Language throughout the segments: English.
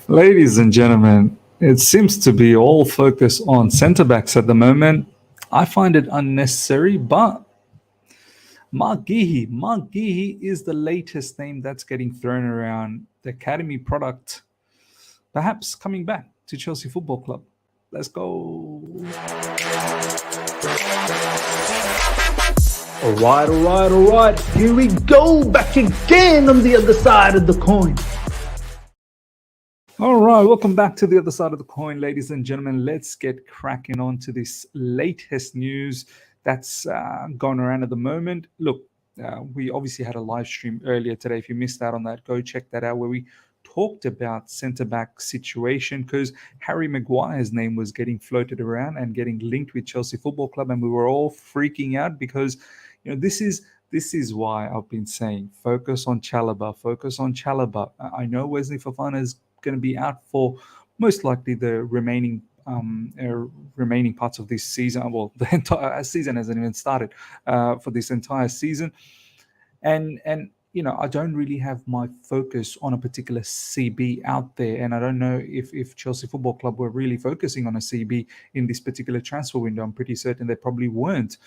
Ladies and gentlemen, it seems to be all focus on centre-backs at the moment. I find it unnecessary, but Marc Guehi is the latest name that's getting thrown around. The academy product, perhaps coming back to Chelsea Football Club. Let's go. All right. Here we go, back again on the other side of the coin. All right, welcome back to the other side of the coin, ladies and gentlemen. Let's get cracking on to this latest news that's going around at the moment. Look, we obviously had a live stream earlier today. If you missed out on that, go check that out, where we talked about centre-back situation, because Harry Maguire's name was getting floated around and getting linked with Chelsea Football Club, and we were all freaking out because, this is why I've been saying focus on Chalobah. I know Wesley Fofana is going to be out for most likely the remaining parts of this season. Well, the entire season hasn't even started for this entire season, and I don't really have my focus on a particular CB out there, and I don't know if Chelsea Football Club were really focusing on a CB in this particular transfer window. I'm pretty certain they probably weren't.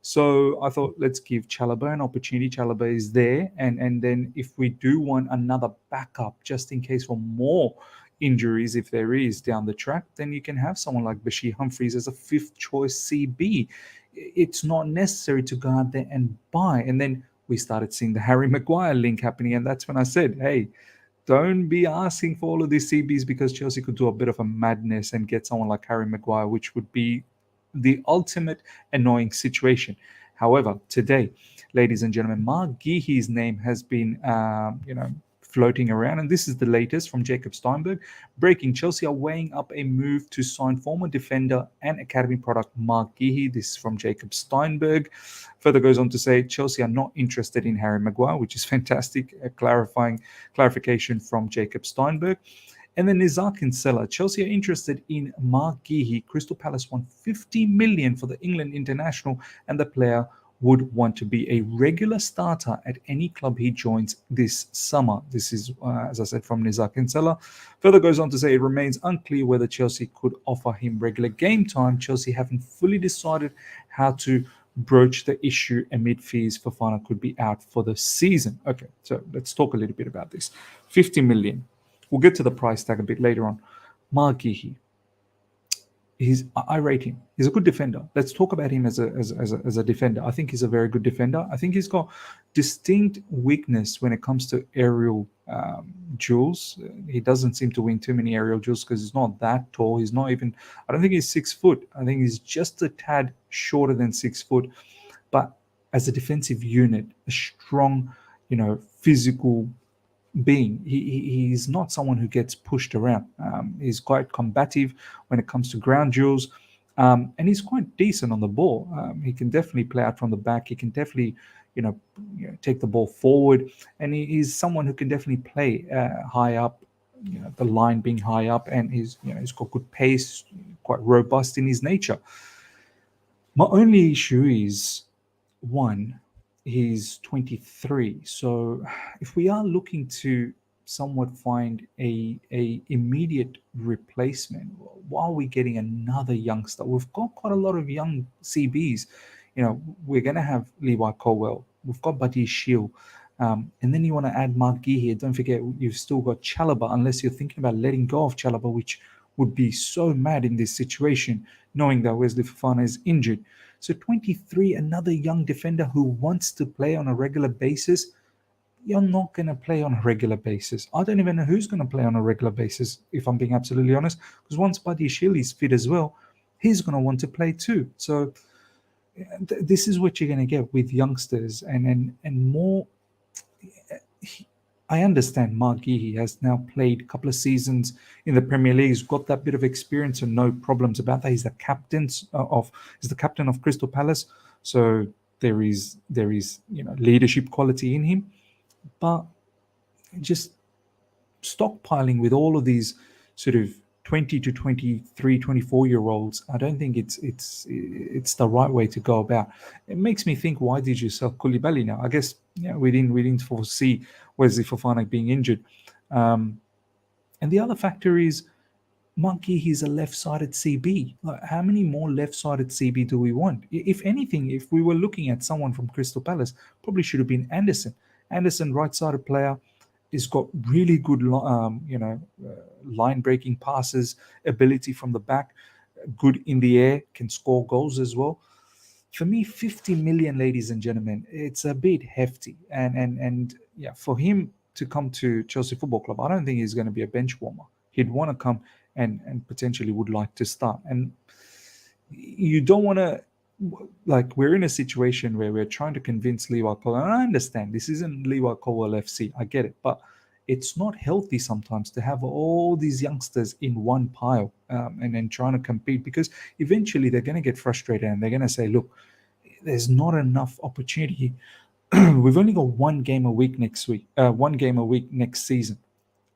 So I thought, let's give Chalobah an opportunity. Chalobah is there. And then if we do want another backup, just in case for more injuries, if there is down the track, then you can have someone like Bashir Humphreys as a fifth choice CB. It's not necessary to go out there and buy. And then we started seeing the Harry Maguire link happening. And that's when I said, hey, don't be asking for all of these CBs, because Chelsea could do a bit of a madness and get someone like Harry Maguire, which would be the ultimate annoying situation. However, today, ladies and gentlemen, Marc Guehi's name has been, floating around, and this is the latest from Jacob Steinberg. Breaking: Chelsea are weighing up a move to sign former defender and academy product Marc Guehi. This is from Jacob Steinberg. Further goes on to say Chelsea are not interested in Harry Maguire, which is fantastic. A clarification from Jacob Steinberg. And then Nizar Kinsella, Chelsea are interested in Marc Guehi. Crystal Palace won 50 million for the England international, and the player would want to be a regular starter at any club he joins this summer. This is, as I said, from Nizar Kinsella. Further goes on to say it remains unclear whether Chelsea could offer him regular game time. Chelsea haven't fully decided how to broach the issue amid fears Fofana could be out for the season. Okay, so let's talk a little bit about this. 50 million. We'll get to the price tag a bit later on. Marc Guehi, I rate him. He's a good defender. Let's talk about him as a defender. I think he's a very good defender. I think he's got distinct weakness when it comes to aerial duels. He doesn't seem to win too many aerial duels because he's not that tall. He's not even, I don't think he's 6 foot. I think he's just a tad shorter than 6 foot. But as a defensive unit, a strong, physical being, he's not someone who gets pushed around. He's quite combative when it comes to ground duels, and he's quite decent on the ball. He can definitely play out from the back. He can definitely, take the ball forward, and he's someone who can definitely play high up. The line being high up, and he's got good pace, quite robust in his nature. My only issue is one. He's 23, so if we are looking to somewhat find a immediate replacement, why are we getting another youngster? We've got quite a lot of young CBs. We're going to have Levi Colwell. We've got Buddy Shield. And then you want to add Marc Guehi here. Don't forget, you've still got Chalobah, unless you're thinking about letting go of Chalobah, which would be so mad in this situation, knowing that Wesley Fofana is injured. So 23, another young defender who wants to play on a regular basis. You're not going to play on a regular basis. I don't even know who's going to play on a regular basis, if I'm being absolutely honest, because once Buddy Shield is fit as well, he's going to want to play too. So this is what you're going to get with youngsters and more. I understand Marc Guehi has now played a couple of seasons in the Premier League. He's got that bit of experience and no problems about that. He's the captain of Crystal Palace, so there is leadership quality in him. But just stockpiling with all of these sort of 20 to 23, 24-year-olds, I don't think it's the right way to go about. It makes me think, why did you sell Koulibaly now? I guess we didn't foresee Wesley Fofana being injured. And the other factor is Marc Guehi is a left-sided CB. Like, how many more left-sided CB do we want? If anything, if we were looking at someone from Crystal Palace, probably should have been Anderson. Anderson, right-sided player, has got really good, line-breaking passes, ability from the back, good in the air, can score goals as well. For me, 50 million, ladies and gentlemen, it's a bit hefty. And yeah, for him to come to Chelsea Football Club, I don't think he's going to be a bench warmer. He'd want to come and potentially would like to start. And you don't want to, like, we're in a situation where we're trying to convince Levi Colwell. And I understand this isn't Levi Colwell FC. I get it. But it's not healthy sometimes to have all these youngsters in one pile and then trying to compete, because eventually they're going to get frustrated and they're going to say, look, there's not enough opportunity. We've only got one game a week next season.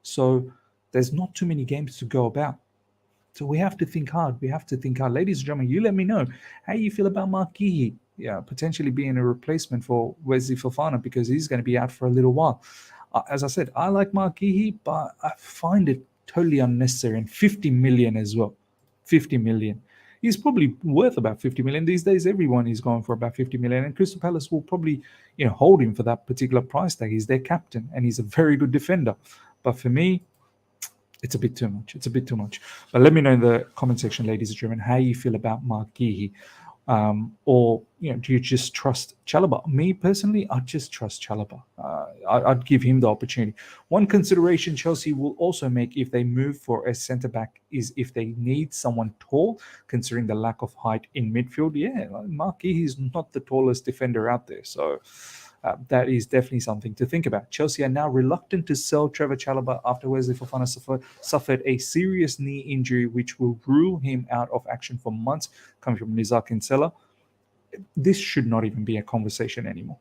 So there's not too many games to go about. So we have to think hard. Ladies and gentlemen, you let me know how you feel about Marc Guehi, potentially being a replacement for Wesley Fofana, because he's going to be out for a little while. As I said, I like Marc Guehi, but I find it totally unnecessary. And 50 million as well. 50 million. He's probably worth about 50 million. These days, everyone is going for about 50 million. And Crystal Palace will probably, hold him for that particular price tag. He's their captain and he's a very good defender. But for me, it's a bit too much. But let me know in the comment section, ladies and gentlemen, how you feel about Marc Guehi. Or do you just trust Chalobah? Me personally, I just trust Chalobah. I'd give him the opportunity. One consideration Chelsea will also make if they move for a centre back is if they need someone tall, considering the lack of height in midfield. Yeah, Marc Guehi is not the tallest defender out there, so that is definitely something to think about. Chelsea are now reluctant to sell Trevoh Chalobah after Wesley Fofana suffered a serious knee injury, which will rule him out of action for months, coming from Nizar Kinsella. This should not even be a conversation anymore.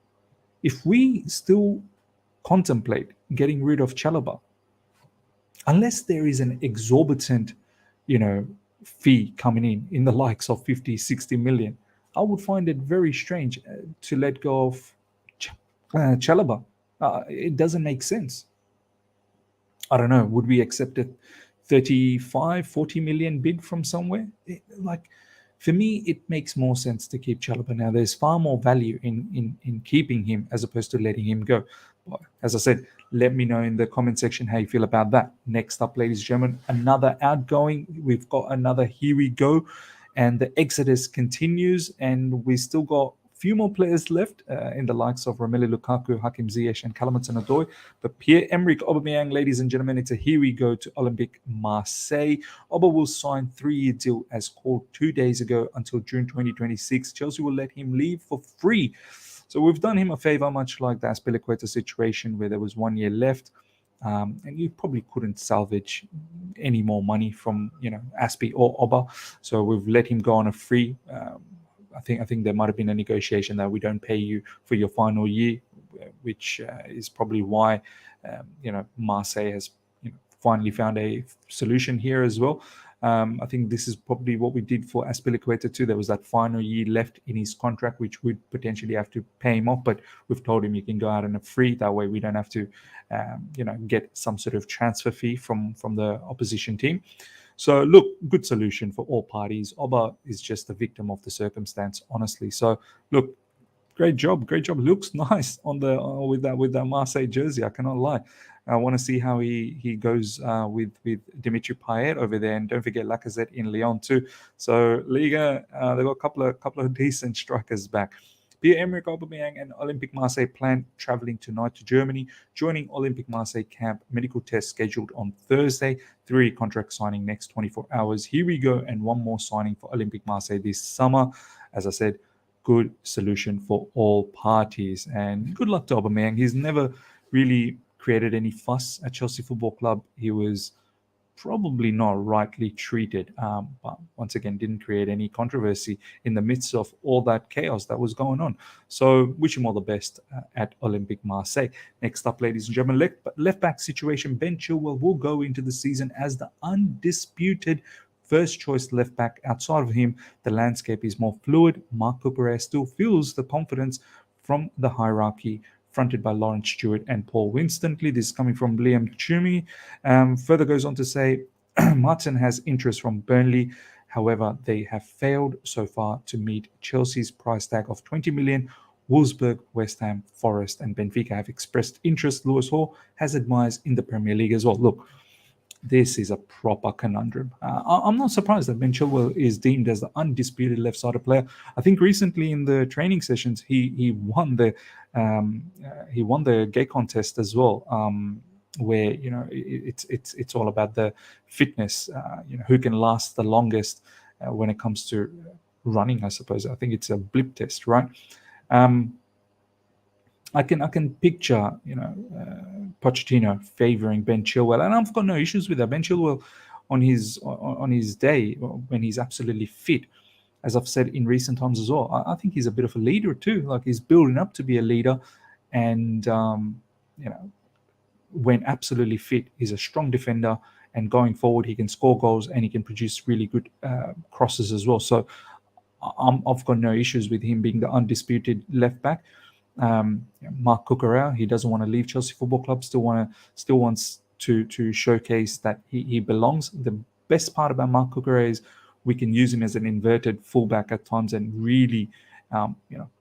If we still contemplate getting rid of Chalobah, unless there is an exorbitant, fee coming in the likes of 50, 60 million, I would find it very strange to let go of Chalobah. It doesn't make sense. I don't know. Would we accept a 35, 40 million bid from somewhere? For me, it makes more sense to keep Chalobah. Now, there's far more value in keeping him as opposed to letting him go. But as I said, let me know in the comment section how you feel about that. Next up, ladies and gentlemen, another outgoing. We've got another here we go. And the exodus continues. And we still got few more players left in the likes of Romelu Lukaku, Hakim Ziyech, and Callum Hudson-Odoi. But Pierre-Emerick Aubameyang, ladies and gentlemen, it's a here we go to Olympique Marseille. Auba will sign 3-year deal as called 2 days ago until June 2026. Chelsea will let him leave for free. So we've done him a favor, much like the Azpilicueta situation where there was 1 year left. And you probably couldn't salvage any more money from Aspi or Auba. So we've let him go on a free. I think there might have been a negotiation that we don't pay you for your final year, which is probably why Marseille has finally found a solution here as well. I think this is probably what we did for Azpilicueta too. There was that final year left in his contract, which would potentially have to pay him off, but we've told him you can go out on a free. That way we don't have to get some sort of transfer fee from the opposition team. So, look, good solution for all parties. Auba is just a victim of the circumstance, honestly. So, look, great job. Looks nice on the with that Marseille jersey. I cannot lie. I want to see how he goes with Dimitri Payet over there, and don't forget Lacazette in Lyon too. So, Liga, they've got a couple of decent strikers back. Pierre-Emerick Aubameyang and Olympique Marseille plan traveling tonight to Germany, joining Olympique Marseille camp. Medical test scheduled on Thursday. 3 contract signing next 24 hours. Here we go, and one more signing for Olympique Marseille this summer. As I said, good solution for all parties. And good luck to Aubameyang. He's never really created any fuss at Chelsea Football Club. He was probably not rightly treated. But once again, didn't create any controversy in the midst of all that chaos that was going on. So wish him all the best at Olympique Marseille. Next up, ladies and gentlemen, left back situation. Ben Chilwell will go into the season as the undisputed first choice left back. Outside of him, the landscape is more fluid. Marc Cucurella still feels the confidence from the hierarchy fronted by Lawrence Stewart and Paul Winstanley. This is coming from Liam Chumi. Further goes on to say, Martin has interest from Burnley. However, they have failed so far to meet Chelsea's price tag of 20 million. Wolfsburg, West Ham, Forest, and Benfica have expressed interest. Lewis Hall has advised in the Premier League as well. Look, this is a proper conundrum. I'm not surprised that Ben Chilwell is deemed as the undisputed left-sided player. I think recently in the training sessions, he won the gay contest as well, where it's all about the fitness. Who can last the longest when it comes to running. I suppose I think it's a blip test, right? I can picture, Pochettino favouring Ben Chilwell, and I've got no issues with that. Ben Chilwell, on his day when he's absolutely fit, as I've said in recent times as well, I think he's a bit of a leader too. Like, he's building up to be a leader, and when absolutely fit, he's a strong defender, and going forward, he can score goals and he can produce really good crosses as well. So I've got no issues with him being the undisputed left back. Marc Cucurella, he doesn't want to leave Chelsea Football Club. Still wants to showcase that he belongs. The best part about Marc Cucurella is we can use him as an inverted fullback at times and really,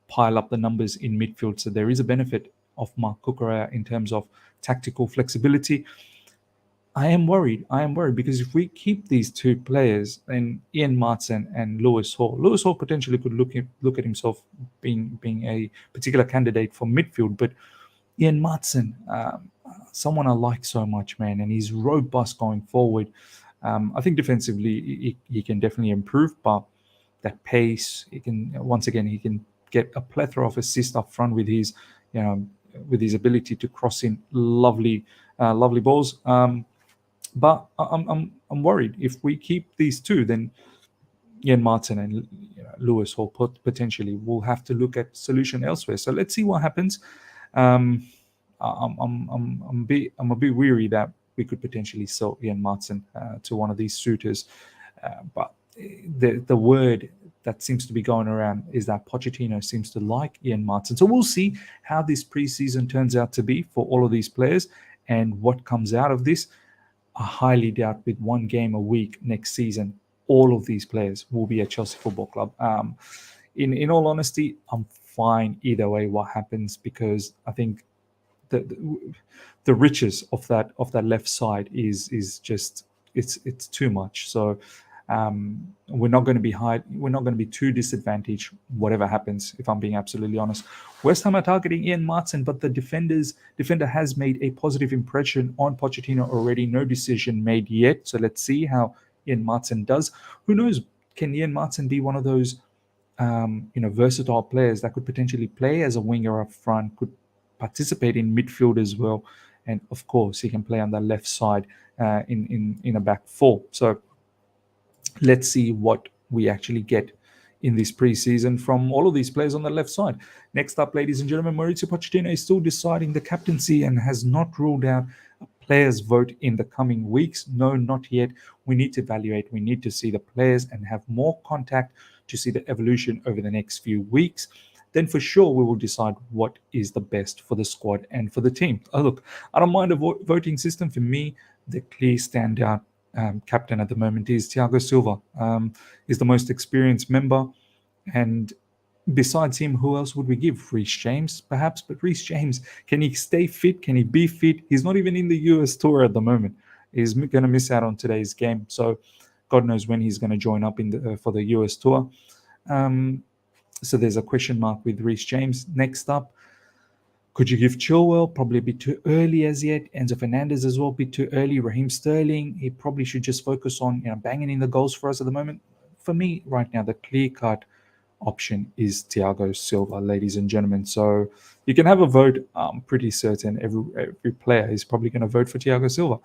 pile up the numbers in midfield. So there is a benefit of Marc Cucurella in terms of tactical flexibility. I am worried because if we keep these two players, then Ian Martin and Lewis Hall potentially could look at himself being a particular candidate for midfield. But Ian Martin, someone I like so much, man, and he's robust going forward. I think defensively he can definitely improve, but that pace, he can get a plethora of assists up front with his ability to cross in lovely balls. But I'm worried if we keep these two, then Ian Martin and Lewis Hall potentially will have to look at solution elsewhere. So let's see what happens. I'm a bit weary that we could potentially sell Ian Martin to one of these suitors, but the word that seems to be going around is that Pochettino seems to like Ian Martin. So we'll see how this preseason turns out to be for all of these players and what comes out of this. I highly doubt with one game a week next season, all of these players will be at Chelsea Football Club. In all honesty, I'm fine either way what happens, because I think the riches of that left side is just it's too much. So we're not going to be too disadvantaged whatever happens, if I'm being absolutely honest. West Ham are targeting Ian Martin, but the defender has made a positive impression on Pochettino already. No decision made yet, so let's see how Ian Martin does. Who knows, can Ian Martin be one of those versatile players that could potentially play as a winger up front, could participate in midfield as well, and of course he can play on the left side in a back four. So let's see what we actually get in this preseason from all of these players on the left side. Next up, ladies and gentlemen, Mauricio Pochettino is still deciding the captaincy and has not ruled out a players' vote in the coming weeks. No, not yet. We need to evaluate. We need to see the players and have more contact to see the evolution over the next few weeks. Then for sure we will decide what is the best for the squad and for the team. Look, I don't mind a voting system. For me, the clear standout captain at the moment is Thiago Silva. He's the most experienced member, and besides him, who else would we give? Reece James, perhaps, but Reece James, can he stay fit? Can he be fit? He's not even in the US tour at the moment. He's going to miss out on today's game, so God knows when he's going to join up for the US tour. So there's a question mark with Reece James. Next up, could you give Chilwell? Probably a bit too early as yet. Enzo Fernandez as well, a bit too early. Raheem Sterling, he probably should just focus on banging in the goals for us at the moment. For me, right now, the clear-cut option is Thiago Silva, ladies and gentlemen. So you can have a vote. I'm pretty certain every player is probably going to vote for Thiago Silva.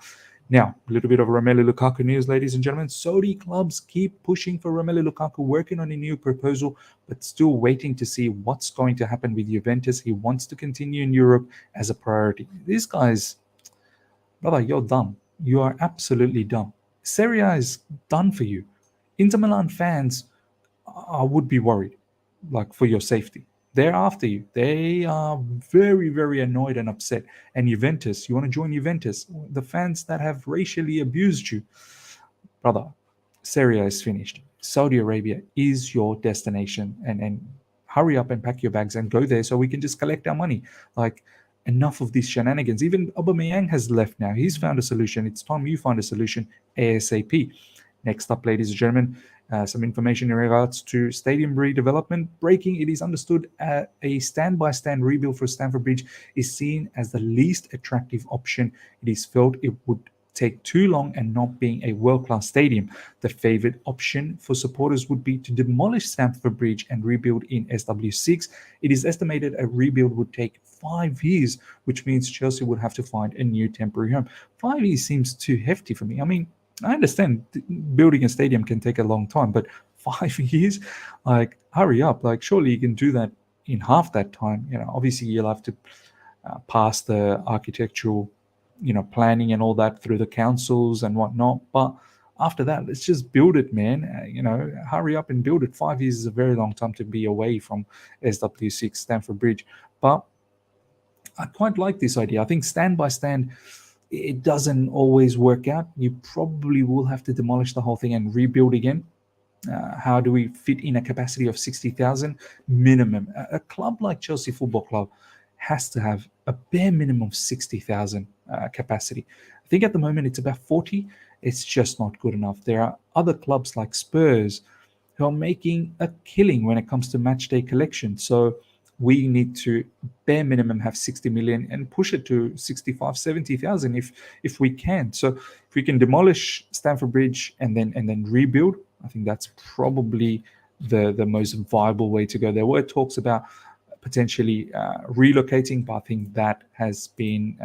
Now, a little bit of Romelu Lukaku news, ladies and gentlemen. Saudi clubs keep pushing for Romelu Lukaku, working on a new proposal, but still waiting to see what's going to happen with Juventus. He wants to continue in Europe as a priority. These guys, brother, you're dumb. You are absolutely dumb. Serie A is done for you. Inter Milan fans, I would be worried, like for your safety. They're after you. They are very, very annoyed and upset. And Juventus, you want to join Juventus? The fans that have racially abused you, brother, Serie A is finished. Saudi Arabia is your destination, and hurry up and pack your bags and go there so we can just collect our money. Like, enough of these shenanigans. Even Aubameyang has left now. He's found a solution. It's time you find a solution ASAP. Next up, ladies and gentlemen, some information in regards to stadium redevelopment. Breaking, it is understood a stand-by-stand rebuild for Stamford Bridge is seen as the least attractive option. It is felt it would take too long and not being a world-class stadium. The favored option for supporters would be to demolish Stamford Bridge and rebuild in SW6. It is estimated a rebuild would take 5 years, which means Chelsea would have to find a new temporary home. 5 years seems too hefty for me. I mean, I understand building a stadium can take a long time, but 5 years? Like, hurry up. Like, surely you can do that in half that time. You know, obviously you'll have to pass the architectural, planning and all that through the councils and whatnot. But after that, let's just build it, man. Hurry up and build it. 5 years is a very long time to be away from SW6 Stamford Bridge. But I quite like this idea. I think stand by stand, it doesn't always work out. You probably will have to demolish the whole thing and rebuild again. How do we fit in a capacity of 60,000 minimum? A club like Chelsea Football Club has to have a bare minimum of 60,000 capacity. I think at the moment it's about 40. It's just not good enough. There are other clubs like Spurs who are making a killing when it comes to match day collection. So we need to bare minimum have 60 million and push it to 65, 70,000 if we can. So if we can demolish Stamford Bridge and then rebuild, I think that's probably the most viable way to go. There were talks about potentially relocating, but I think that has been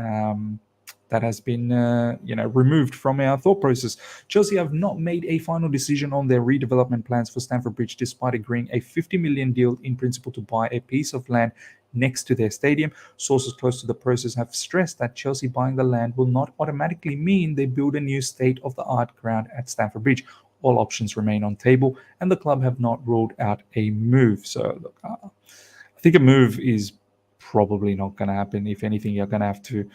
removed from our thought process. Chelsea have not made a final decision on their redevelopment plans for Stamford Bridge, despite agreeing a 50 million deal in principle to buy a piece of land next to their stadium. Sources close to the process have stressed that Chelsea buying the land will not automatically mean they build a new state-of-the-art ground at Stamford Bridge. All options remain on table, and the club have not ruled out a move. So, look, I think a move is probably not going to happen. If anything, you're going to have to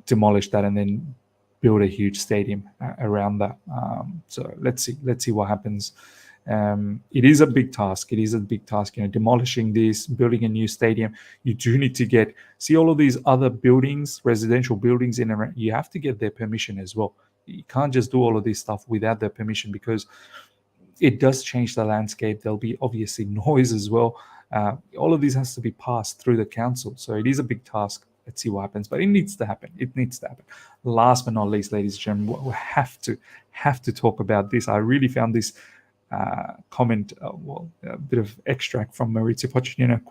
demolish that and then build a huge stadium around that. So let's see what happens. It is a big task. Demolishing this, building a new stadium. You do need to see all of these other buildings, residential buildings in around. You have to get their permission as well. You can't just do all of this stuff without their permission, because it does change the landscape. There'll be obviously noise as well. All of this has to be passed through the council. So it is a big task. Let's see what happens, but it needs to happen. Last but not least, ladies and gentlemen, we have to talk about this. I really found this comment, a bit of extract from Maurizio Pochettino,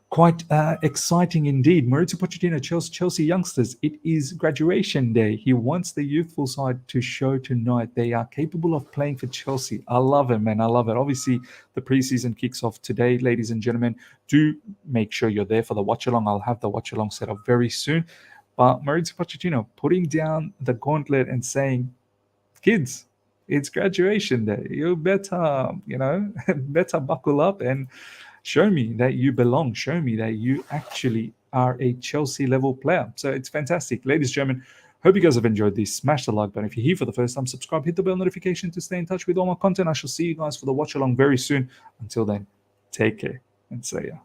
quite exciting indeed. Maurizio Pochettino tells Chelsea youngsters it is graduation day. He wants the youthful side to show tonight they are capable of playing for Chelsea. I love it, man. I love it. Obviously, the preseason kicks off today, ladies and gentlemen. Do make sure you're there for the watch-along. I'll have the watch-along set up very soon. But Maurizio Pochettino putting down the gauntlet and saying, kids, it's graduation day. You better, better buckle up and show me that you belong. Show me that you actually are a Chelsea level player. So it's fantastic. Ladies and gentlemen, hope you guys have enjoyed this. Smash the like button. If you're here for the first time, subscribe, hit the bell notification to stay in touch with all my content. I shall see you guys for the watch along very soon. Until then, take care and see ya.